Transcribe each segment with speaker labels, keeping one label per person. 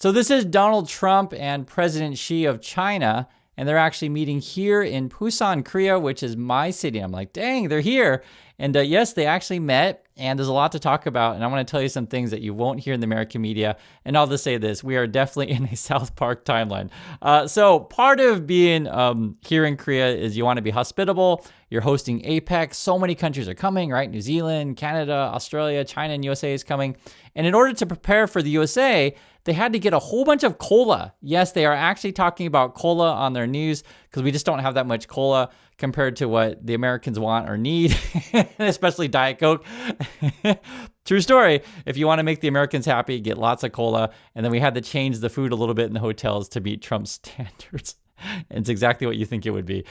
Speaker 1: So this is Donald Trump and President Xi of China, and they're actually meeting here in Busan, Korea, which is my city. I'm like, dang, they're here. And yes, they actually met, and there's a lot to talk about. And I want to tell you some things that you won't hear in the American media. And I'll just say this, we are definitely in a South Park timeline. So part of being here in Korea is you want to be hospitable. You're hosting APEC. So many countries are coming, right? New Zealand, Canada, Australia, China, and USA is coming. And in order to prepare for the USA, they had to get a whole bunch of cola. Yes, they are actually talking about cola on their news because we just don't have that much cola compared to what the Americans want or need, especially Diet Coke. True story. If you want to make the Americans happy, get lots of cola. And then we had to change the food a little bit in the hotels to meet Trump's standards. It's exactly what you think it would be.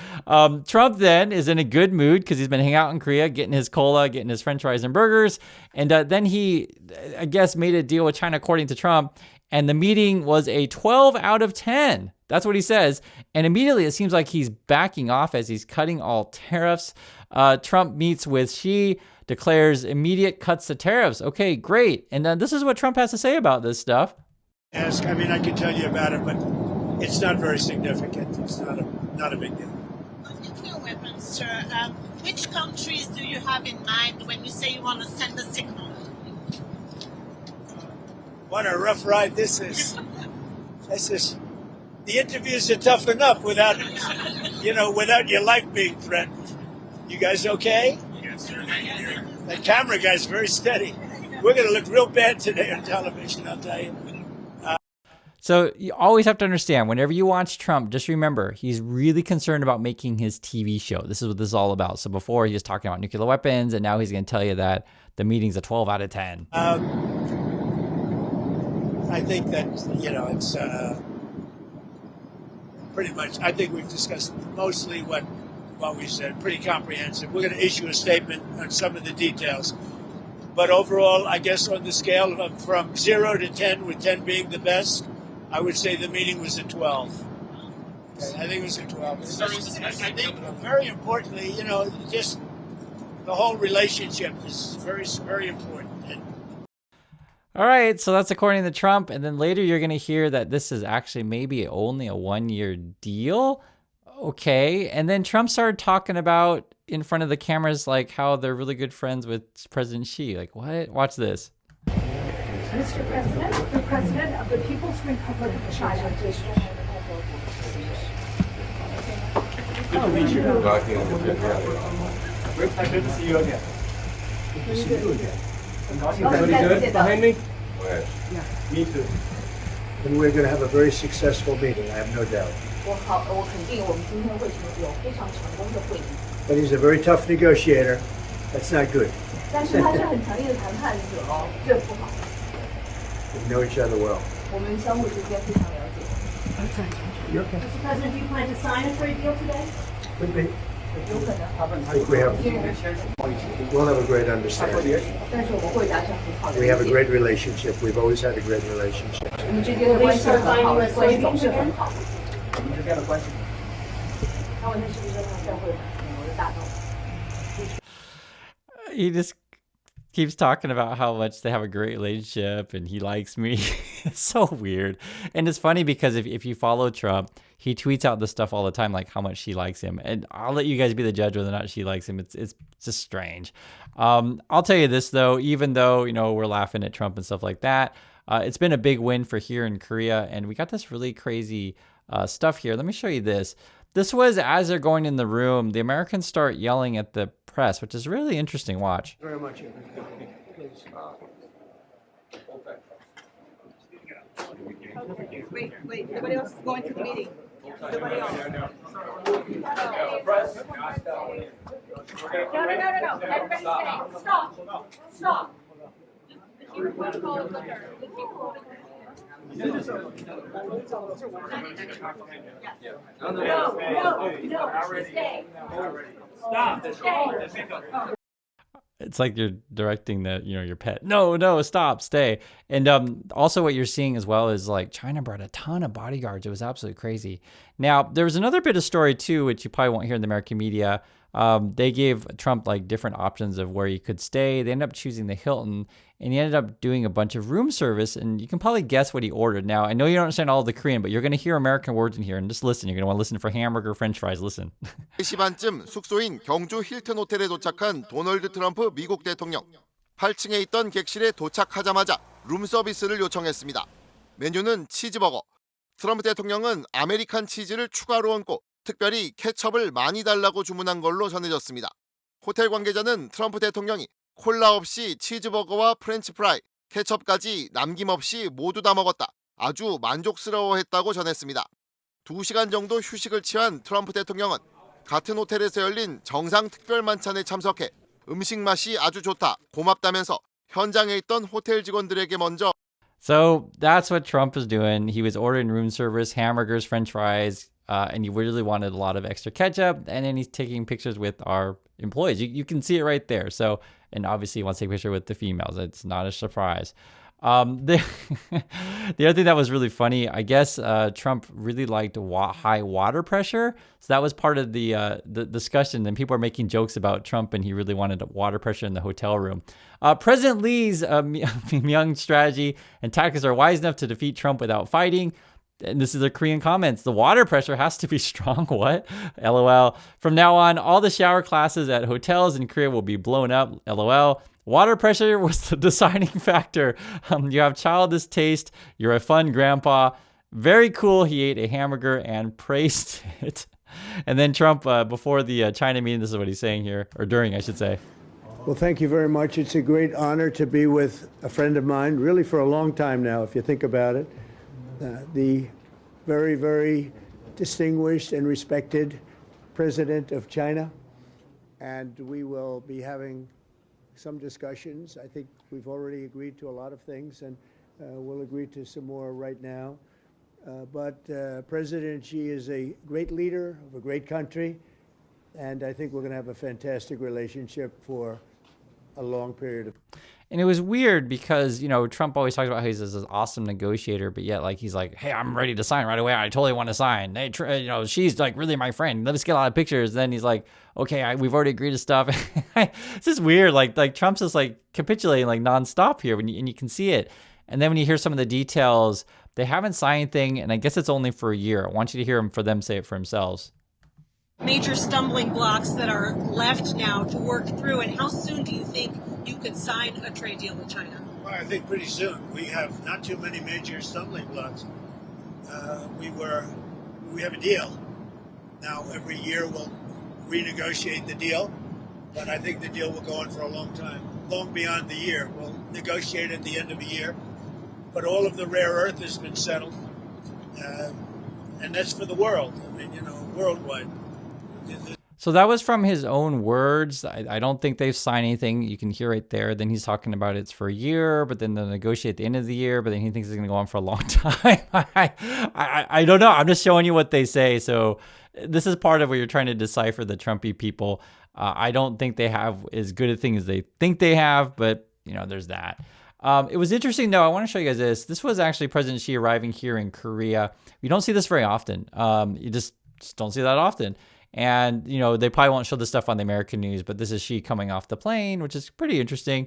Speaker 1: Trump then is in a good mood because he's been hanging out in Korea, getting his cola, getting his french fries and burgers. And then he, I guess, made a deal with China, according to Trump. And the meeting was a 12 out of 10. That's what he says. And immediately it seems like he's backing off as he's cutting all tariffs. Trump meets with Xi, declares immediate cuts to tariffs. Okay, great. And then this is what Trump has to say about this stuff.
Speaker 2: Ask, I mean, I can tell you about it, but it's not very significant. It's not a big deal.
Speaker 3: On nuclear weapons, sir, which countries do you have in mind when you say you want to send a signal?
Speaker 2: What a rough ride this is. The interviews are tough enough without your life being threatened. You guys okay? Yes, sir. That camera guy's very steady. We're going to look real bad today on television, I'll tell you.
Speaker 1: So you always have to understand, whenever you watch Trump, just remember, he's really concerned about making his TV show. This is what this is all about. So before he was talking about nuclear weapons, and now he's going to tell you that the meeting's a 12 out of 10.
Speaker 2: I think that, it's pretty much, I think we've discussed mostly what we said, pretty comprehensive. We're going to issue a statement on some of the details. But overall, I guess on the scale of from 0 to 10, with 10 being the best, I would say the meeting was a 12. Okay, I think it was a 12. I think very importantly, just the whole relationship is very, very important.
Speaker 1: All right, so that's according to Trump. And then later you're going to hear that this is actually maybe only a 1-year deal. Okay. And then Trump started talking about in front of the cameras, like how they're really good friends with President Xi. Like, what? Watch this.
Speaker 4: Mr. President, the President of the People's Republic of China.
Speaker 5: Good to meet you. Good to see you again. Good to see you again. Everybody good behind me?
Speaker 4: Yeah.
Speaker 5: Me too.
Speaker 6: And we're going to have a very successful meeting, I have no doubt. But he's a very tough negotiator. That's not good. We know each other well.
Speaker 4: Mr. President, do you plan to sign a trade deal today?
Speaker 6: Could be. I think we'll have a great understanding. We have a great relationship. We've always had a great relationship.
Speaker 4: Will they start buying U.S. soybeans again?
Speaker 1: He just keeps talking about how much they have a great relationship and he likes me. It's so weird. And it's funny because if you follow Trump, he tweets out this stuff all the time, like how much she likes him. And I'll let you guys be the judge whether or not she likes him. It's just strange. I'll tell you this, though, even though, we're laughing at Trump and stuff like that, it's been a big win for here in Korea. And we got this really crazy stuff here. Let me show you this. This was as they're going in the room, the Americans start yelling at the press, which is really interesting. Watch.
Speaker 6: Very much.
Speaker 7: Wait, everybody else is going to the meeting. Everybody else. No. Everybody stay. Stop. The chief protocol is with her. No, stay. Stop.
Speaker 1: It's like you're directing your pet. No, stop, stay. And also what you're seeing as well is like China brought a ton of bodyguards. It was absolutely crazy. Now, there was another bit of story too, which you probably won't hear in the American media. They gave Trump like different options of where he could stay. They ended up choosing the Hilton, and he ended up doing a bunch of room service. And you can probably guess what he ordered. Now, I know you don't understand all of the Korean, but you're going to hear American words in here. And just listen. You're going to want to listen for hamburger, French fries. Listen.
Speaker 8: 3시 반쯤 숙소인 경주 힐튼 호텔에 도착한 도널드 트럼프 미국 대통령. 8층에 있던 객실에 도착하자마자 룸 서비스를 요청했습니다. 메뉴는 치즈버거. 트럼프 대통령은 아메리칸 치즈를 추가로 얹고 특별히 케첩을 많이 달라고 주문한 걸로 전해졌습니다. 호텔 관계자는 트럼프 대통령이 콜라 없이 치즈버거와 프렌치 프라이, 케첩까지 남김없이 모두 다 먹었다. 아주 만족스러워했다고 전했습니다. 2시간 정도 휴식을 취한 트럼프 대통령은 같은 호텔에서 열린 정상 특별 만찬에 참석해 음식 맛이 아주 좋다, 고맙다면서 현장에 있던 호텔 직원들에게 먼저
Speaker 1: So that's what Trump was doing. He was ordering room service, hamburgers, French fries, and he really wanted a lot of extra ketchup. And then he's taking pictures with our employees. You can see it right there. So, and obviously he wants to take a picture with the females. It's not a surprise. The other thing that was really funny, I guess Trump really liked high water pressure. So that was part of the discussion. And people are making jokes about Trump, and he really wanted water pressure in the hotel room. President Lee's Myung strategy and tactics are wise enough to defeat Trump without fighting. And this is the Korean comments. The water pressure has to be strong. What? LOL. From now on, all the shower classes at hotels in Korea will be blown up. LOL. Water pressure was the deciding factor. You have childish taste. You're a fun grandpa. Very cool. He ate a hamburger and praised it. And then Trump, before the China meeting, this is what he's saying here, or during, I should say.
Speaker 6: Well, thank you very much. It's a great honor to be with a friend of mine, really for a long time now, if you think about it. The very, very distinguished and respected president of China. And we will be having some discussions. I think we've already agreed to a lot of things, and we'll agree to some more right now. But President Xi is a great leader of a great country, and I think we're going to have a fantastic relationship for a long period of time.
Speaker 1: And it was weird because, you know, Trump always talks about how he's this awesome negotiator, but yet, like, he's like, hey, I'm ready to sign right away. I totally want to sign. Hey, you know, she's like really my friend. Let's get a lot of pictures. Then he's like, okay, we've already agreed to stuff. It's just weird. Like Trump's just like capitulating like nonstop here, and you can see it. And then when you hear some of the details, they haven't signed anything, and I guess it's only for a year. I want you to hear them for them say it for themselves.
Speaker 3: Major stumbling blocks that are left now to work through, and how soon do you think you could sign a trade deal with China?
Speaker 2: Well, I think pretty soon. We have not too many major stumbling blocks. We have a deal. Now, every year we'll renegotiate the deal, but I think the deal will go on for a long time, long beyond the year. We'll negotiate at the end of the year, but all of the rare earth has been settled, and that's for the world. I mean, you know, worldwide.
Speaker 1: So that was from his own words. I don't think they've signed anything. You can hear right there. Then he's talking about it's for a year, but then they'll negotiate at the end of the year, but then he thinks it's going to go on for a long time. I don't know. I'm just showing you what they say. So this is part of where you're trying to decipher the Trumpy people. I don't think they have as good a thing as they think they have, but, you know, there's that. It was interesting, though. I want to show you guys this. This was actually President Xi arriving here in Korea. You don't see this very often. You just don't see that often. And, you know, they probably won't show this stuff on the American news, but this is Xi coming off the plane, which is pretty interesting.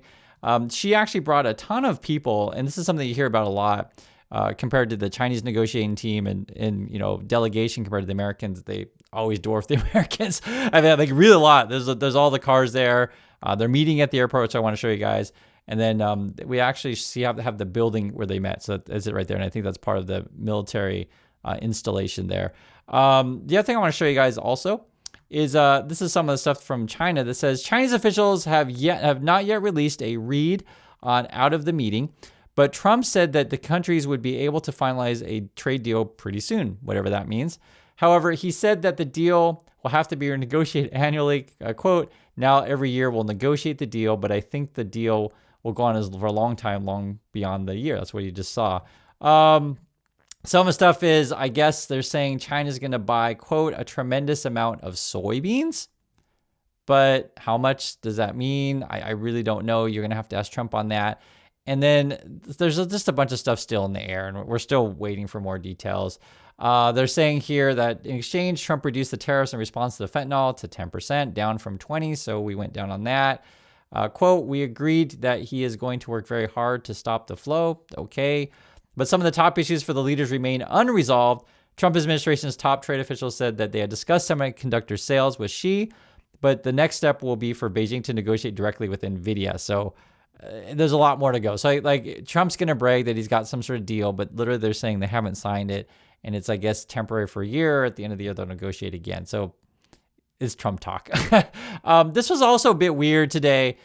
Speaker 1: She actually brought a ton of people, and this is something you hear about a lot compared to the Chinese negotiating team and you know, delegation compared to the Americans. They always dwarf the Americans. I mean, like really a lot. There's all the cars there. They're meeting at the airport, so I want to show you guys. And then we actually have the building where they met. So that's it right there. And I think that's part of the military installation there. The other thing I want to show you guys also is this is some of the stuff from China that says Chinese officials have not yet released a read on out of the meeting, but Trump said that the countries would be able to finalize a trade deal pretty soon, whatever that means. However, he said that the deal will have to be renegotiated annually. Quote, now every year we'll negotiate the deal, but I think the deal will go on for a long time, long beyond the year. That's what you just saw. Some of the stuff is, I guess they're saying China's going to buy, quote, a tremendous amount of soybeans. But how much does that mean? I really don't know. You're going to have to ask Trump on that. And then there's just a bunch of stuff still in the air, and we're still waiting for more details. They're saying here that in exchange, Trump reduced the tariffs in response to the fentanyl to 10%, down from 20%, so we went down on that. Quote, we agreed that he is going to work very hard to stop the flow. Okay. But some of the top issues for the leaders remain unresolved. Trump administration's top trade officials said that they had discussed semiconductor sales with Xi, but the next step will be for Beijing to negotiate directly with NVIDIA. So there's a lot more to go. So like Trump's going to brag that he's got some sort of deal, but literally they're saying they haven't signed it. And it's, I guess, temporary for a year. At the end of the year, they'll negotiate again. So it's Trump talk. This was also a bit weird today.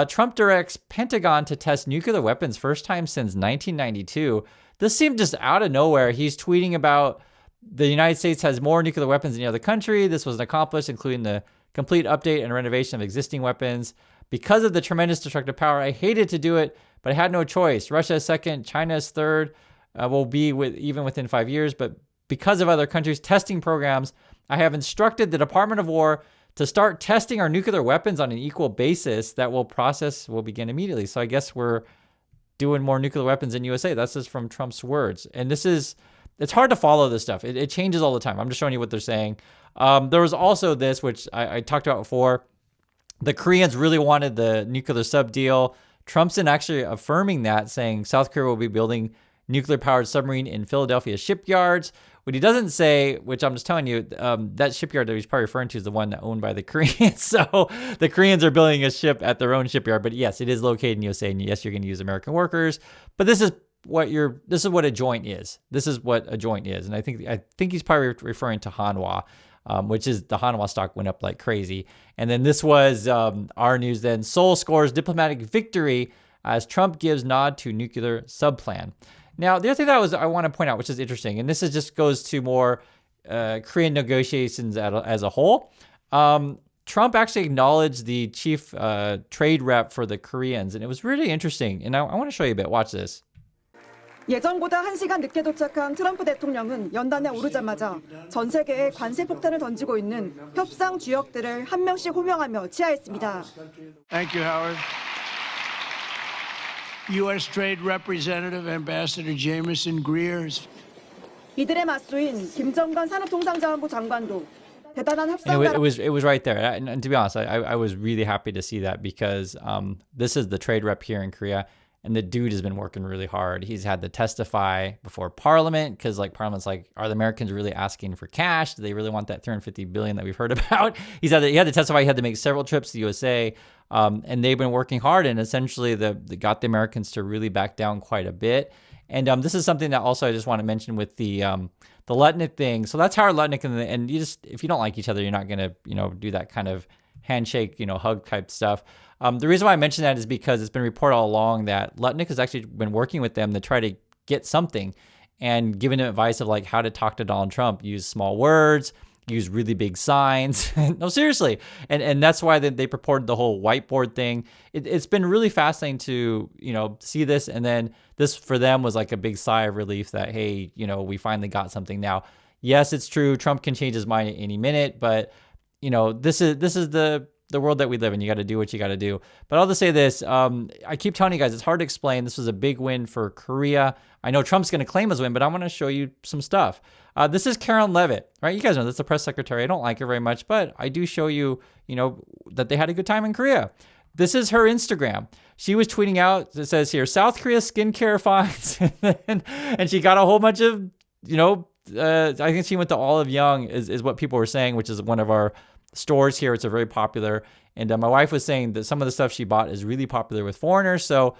Speaker 1: Trump directs Pentagon to test nuclear weapons first time since 1992. This seemed just out of nowhere. He's tweeting about the United States has more nuclear weapons than any other country. This was accomplished, including the complete update and renovation of existing weapons. Because of the tremendous destructive power, I hated to do it, but I had no choice. Russia is second, China is third, will be even within 5 years. But because of other countries' testing programs, I have instructed the Department of War to start testing our nuclear weapons on an equal basis. That process will begin immediately. So I guess we're doing more nuclear weapons in USA. That's just from Trump's words. And it's hard to follow this stuff. It changes all the time. I'm just showing you what they're saying. There was also this, which I talked about before. The Koreans really wanted the nuclear sub deal. Trump's actually affirming that, saying South Korea will be building nuclear-powered submarine in Philadelphia shipyards. What he doesn't say, which I'm just telling you, that shipyard that he's probably referring to is the one owned by the Koreans. So the Koreans are building a ship at their own shipyard. But yes, it is located in USA, and yes, you're going to use American workers. But this is what a joint is. This is what a joint is, and I think he's probably referring to Hanwha. Which is the Hanwha stock went up like crazy. And then this was our news then. Seoul scores diplomatic victory as Trump gives nod to nuclear subplan. Now, the other thing that I want to point out, which is interesting, and this just goes to more Korean negotiations as a whole. Trump actually acknowledged the chief trade rep for the Koreans, and it was really interesting. And I want to show you a bit. Watch this.
Speaker 9: 예정보다 1시간 늦게 도착한 트럼프 대통령은 연단에 오르자마자 전 세계에 관세 폭탄을 던지고 있는 협상 주역들을 한 명씩 호명하며 치하했습니다.
Speaker 2: Thank you, Howard. U.S. Trade Representative Ambassador Jameson Greer.
Speaker 9: 이들의 맞수인 김정건 산업통상자원부 장관도 대단한
Speaker 1: And
Speaker 9: 협상가.
Speaker 1: it was right there. And to be honest, I was really happy to see that because this is the trade rep here in Korea. And the dude has been working really hard. He's had to testify before Parliament because, Parliament's like, are the Americans really asking for cash? Do they really want that $350 billion that we've heard about? He had to testify. He had to make several trips to the USA, and they've been working hard. And essentially, they got the Americans to really back down quite a bit. And this is something that also I just want to mention with the Lutnick thing. So that's Howard Lutnick, and if you don't like each other, you're not gonna do that kind of handshake, hug type stuff. The reason why I mention that is because it's been reported all along that Lutnick has actually been working with them to try to get something and giving them advice of how to talk to Donald Trump. Use small words, use really big signs. No, seriously. And that's why they purported the whole whiteboard thing. It's been really fascinating to, see this. And then this for them was like a big sigh of relief that, hey, we finally got something now. Yes, it's true. Trump can change his mind at any minute, but this is the world that we live in. You got to do what you got to do. But I'll just say this. I keep telling you guys, it's hard to explain. This was a big win for Korea. I know Trump's going to claim his win, but I want to show you some stuff. This is Karen Levitt, right? You guys know that's the press secretary. I don't like her very much, but I do show you, that they had a good time in Korea. This is her Instagram. She was tweeting out, it says here, South Korea skincare finds. and she got a whole bunch of, I think she went to Olive Young is what people were saying, which is one of our stores here. It's a very popular. And my wife was saying that some of the stuff she bought is really popular with foreigners. So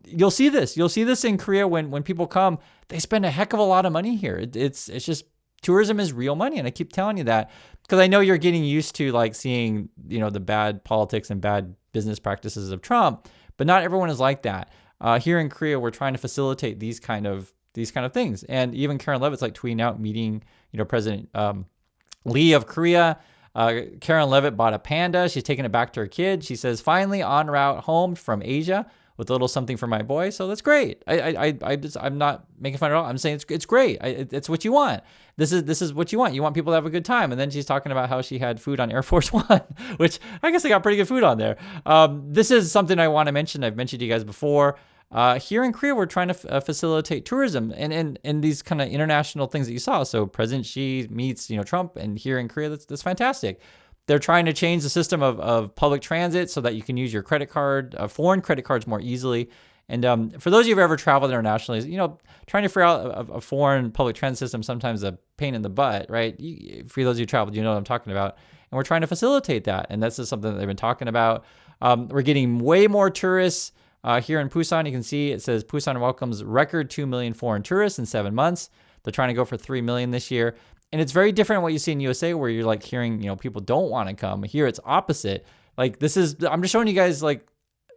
Speaker 1: you'll see this. You'll see this in Korea when people come. They spend a heck of a lot of money here. It's just tourism is real money. And I keep telling you that because I know you're getting used to seeing, the bad politics and bad business practices of Trump. But not everyone is like that. Here in Korea, we're trying to facilitate these kind of things. And even Karen Levitt's tweeting out, meeting, President Lee of Korea. Karen Levitt bought a panda. She's taking it back to her kid. She says, finally en route home from Asia with a little something for my boy. So that's great. I'm not making fun at all. I'm saying it's great. It's what you want. This is what you want. You want people to have a good time. And then she's talking about how she had food on Air Force One, which I guess they got pretty good food on there. This is something I want to mention. I've mentioned to you guys before. here in Korea, we're trying to facilitate tourism and these kind of international things that you saw. So President Xi meets, Trump, and here in Korea, that's fantastic. They're trying to change the system of public transit so that you can use your credit card, foreign credit cards more easily. And for those of you who've ever traveled internationally, trying to figure out a foreign public transit system sometimes a pain in the butt, right? For those of you who traveled, you know what I'm talking about. And we're trying to facilitate that. And that's just something that they've been talking about. We're getting way more tourists here in Busan. You can see it says Busan welcomes record 2 million foreign tourists in 7 months. They're trying to go for 3 million this year. And it's very different what you see in USA, where you're like hearing, people don't want to come. Here it's opposite. Like I'm just showing you guys, like,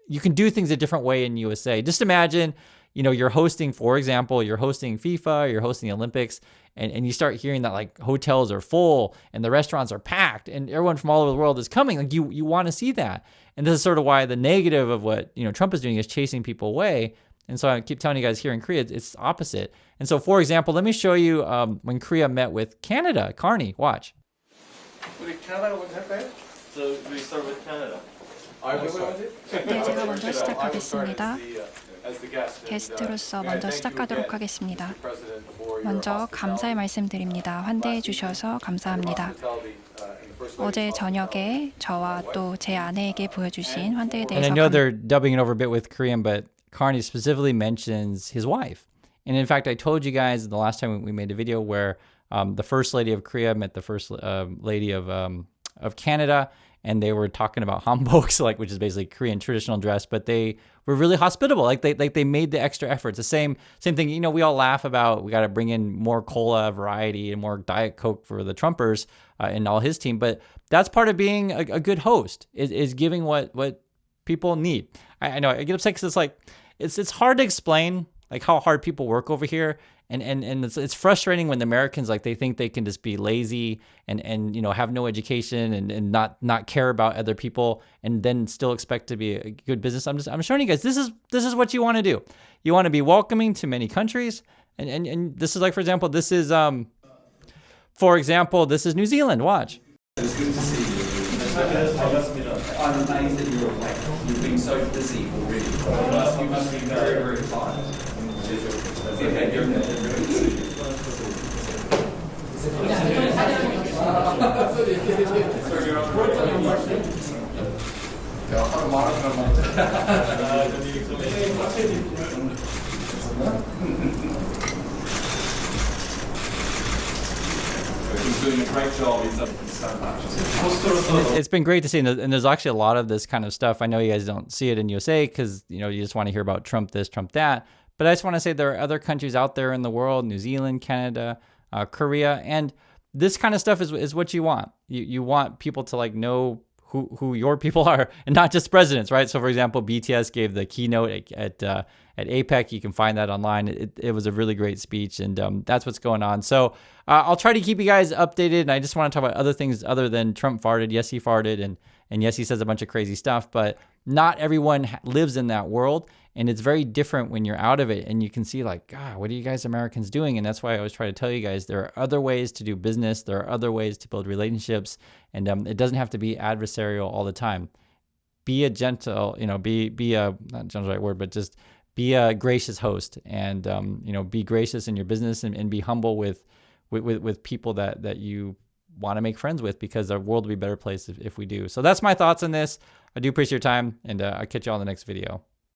Speaker 1: you can do things a different way in USA. Just imagine, you're hosting, for example, you're hosting FIFA, you're hosting the Olympics, and you start hearing that like hotels are full and the restaurants are packed and everyone from all over the world is coming. Like you want to see that. And this is sort of why the negative of what, Trump is doing is chasing people away. And so I keep telling you guys here in Korea, it's opposite. And so, for example, let me show you when Korea met with Canada. Carney, watch.
Speaker 10: So we start with Canada.
Speaker 11: 네, 제가 먼저 시작하겠습니다. 게스트로서 먼저 시작하도록 하겠습니다. 먼저 감사의 말씀드립니다. 환대해 주셔서 감사합니다. 어제 저녁에 저와 또 제 아내에게 보여주신 환대에 대해서.
Speaker 1: And I know they're dubbing it over a bit with Korean, but Carney specifically mentions his wife. And in fact, I told you guys the last time we made a video where the first lady of Korea met the first lady of Canada. And they were talking about hanboks, like, which is basically Korean traditional dress, but they were really hospitable. Like they made the extra efforts. The same thing. We all laugh about we got to bring in more cola variety and more Diet Coke for the Trumpers and all his team. But that's part of being a good host is giving what people need. I know I get upset because it's like it's hard to explain like how hard people work over here. And it's frustrating when the Americans, like, they think they can just be lazy and have no education and not care about other people and then still expect to be a good business. I'm showing you guys this is what you want to do. You want to be welcoming to many countries, and this is like, for example, this is New Zealand. Watch.
Speaker 10: It's good to see you. I'm amazed that you've been so busy already. You must be very, very tired. He's doing a great job. He's done so much.
Speaker 1: It's been great to see, and there's actually a lot of this kind of stuff. I know you guys don't see it in USA because you just want to hear about Trump this, Trump that. But I just want to say there are other countries out there in the world, New Zealand, Canada, Korea, and this kind of stuff is what you want. You want people to like know who your people are, and not just presidents, right? So, for example, BTS gave the keynote at APEC. You can find that online. It was a really great speech, and that's what's going on. So I'll try to keep you guys updated, and I just want to talk about other things other than Trump farted. Yes, he farted, and yes, he says a bunch of crazy stuff, but not everyone lives in that world. And it's very different when you're out of it and you can see like, God, what are you guys Americans doing? And that's why I always try to tell you guys, there are other ways to do business. There are other ways to build relationships. And it doesn't have to be adversarial all the time. Be a gentle, be a, not gentle right word, but just be a gracious host and, be gracious in your business and be humble with people that you want to make friends with, because the world will be a better place if we do. So that's my thoughts on this. I do appreciate your time, and I'll catch you all in the next video.